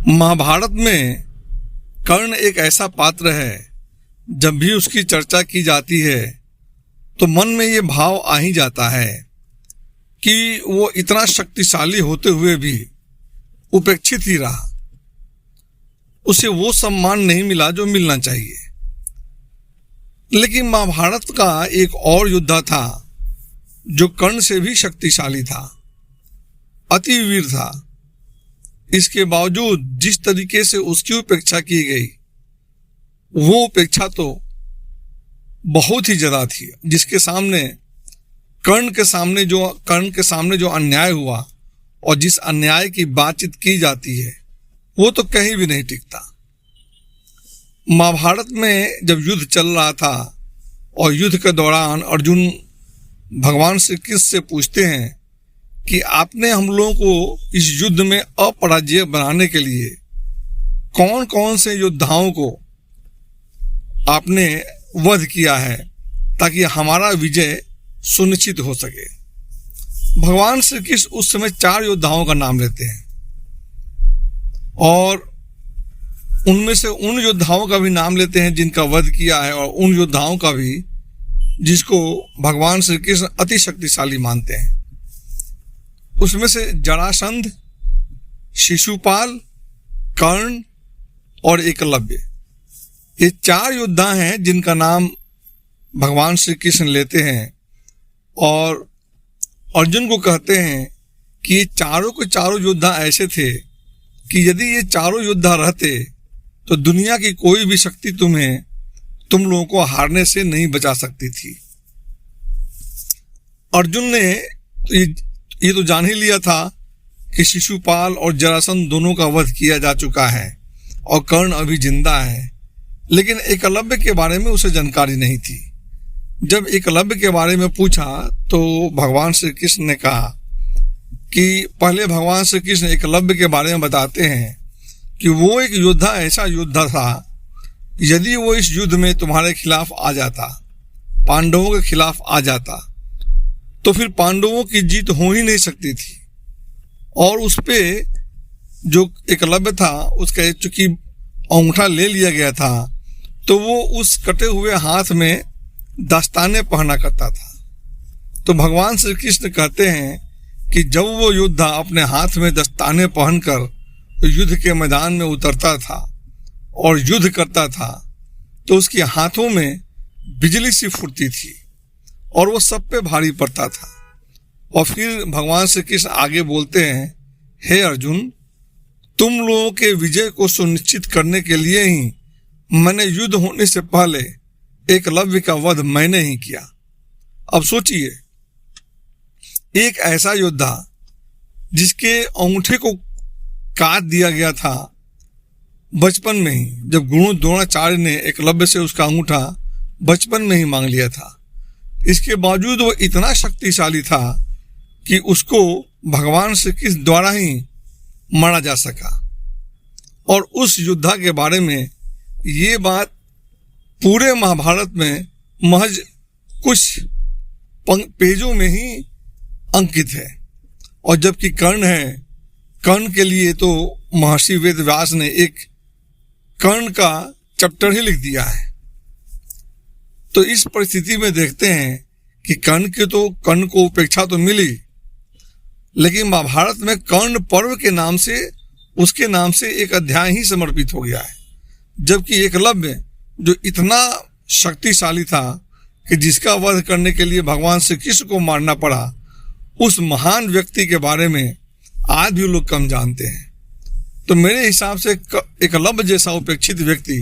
महाभारत में कर्ण एक ऐसा पात्र है, जब भी उसकी चर्चा की जाती है तो मन में ये भाव आ ही जाता है कि वो इतना शक्तिशाली होते हुए भी उपेक्षित ही रहा। उसे वो सम्मान नहीं मिला जो मिलना चाहिए। लेकिन महाभारत का एक और योद्धा था जो कर्ण से भी शक्तिशाली था, अति वीर था। इसके बावजूद जिस तरीके से उसकी उपेक्षा की गई, वो उपेक्षा तो बहुत ही ज्यादा थी। जिसके सामने कर्ण के सामने जो अन्याय हुआ और जिस अन्याय की बातचीत की जाती है, वो तो कहीं भी नहीं टिकता। महाभारत में जब युद्ध चल रहा था और युद्ध के दौरान अर्जुन भगवान श्री कृष्ण से पूछते हैं कि आपने हम लोगों को इस युद्ध में अपराजय बनाने के लिए कौन कौन से योद्धाओं को आपने वध किया है ताकि हमारा विजय सुनिश्चित हो सके। भगवान श्री कृष्ण उस समय 4 योद्धाओं का नाम लेते हैं और उनमें से उन योद्धाओं का भी नाम लेते हैं जिनका वध किया है, और उन योद्धाओं का भी जिसको भगवान श्री कृष्ण अति शक्तिशाली मानते हैं। उसमें से जरासंध, शिशुपाल, कर्ण और एकलव्य, ये 4 योद्धा हैं जिनका नाम भगवान श्री कृष्ण लेते हैं और अर्जुन को कहते हैं कि ये चारों के चारों योद्धा ऐसे थे कि यदि ये चारों योद्धा रहते तो दुनिया की कोई भी शक्ति तुम लोगों को हारने से नहीं बचा सकती थी। अर्जुन ने ये तो जान ही लिया था कि शिशुपाल और जरासंध दोनों का वध किया जा चुका है और कर्ण अभी जिंदा है, लेकिन एकलव्य के बारे में उसे जानकारी नहीं थी। जब एकलव्य के बारे में पूछा तो भगवान श्री कृष्ण ने कहा कि पहले भगवान श्री कृष्ण एकलव्य के बारे में बताते हैं कि वो एक योद्धा, ऐसा योद्धा था, यदि वो इस युद्ध में तुम्हारे खिलाफ आ जाता, पांडवों के खिलाफ आ जाता, तो फिर पांडवों की जीत हो ही नहीं सकती थी। और उस पे जो एकलव्य था, उसका चूंकि अंगूठा ले लिया गया था, तो वो उस कटे हुए हाथ में दस्ताने पहना करता था। तो भगवान श्री कृष्ण कहते हैं कि जब वो योद्धा अपने हाथ में दस्ताने पहनकर युद्ध के मैदान में उतरता था और युद्ध करता था, तो उसके हाथों में बिजली सी फूटती थी और वो सब पे भारी पड़ता था। और फिर भगवान श्री कृष्ण आगे बोलते हैं, हे अर्जुन, तुम लोगों के विजय को सुनिश्चित करने के लिए ही मैंने युद्ध होने से पहले एकलव्य का वध मैंने ही किया। अब सोचिए, एक ऐसा योद्धा जिसके अंगूठे को काट दिया गया था बचपन में ही, जब गुरु द्रोणाचार्य ने एकलव्य से उसका अंगूठा बचपन में ही मांग लिया था, इसके बावजूद वो इतना शक्तिशाली था कि उसको भगवान श्री कृष्ण द्वारा ही मारा जा सका। और उस योद्धा के बारे में ये बात पूरे महाभारत में महज कुछ पेजों में ही अंकित है। और जबकि कर्ण है, कर्ण के लिए तो महर्षि वेदव्यास ने एक कर्ण का चैप्टर ही लिख दिया है। तो इस परिस्थिति में देखते हैं कि कर्ण को उपेक्षा तो मिली, लेकिन महाभारत में कर्ण पर्व के नाम से, उसके नाम से एक अध्याय ही समर्पित हो गया है। जबकि एकलव्य जो इतना शक्तिशाली था कि जिसका वध करने के लिए भगवान श्री कृष्ण को मारना पड़ा, उस महान व्यक्ति के बारे में आज भी लोग कम जानते हैं। तो मेरे हिसाब से एकलव्य जैसा उपेक्षित व्यक्ति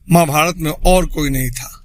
महाभारत में और कोई नहीं था।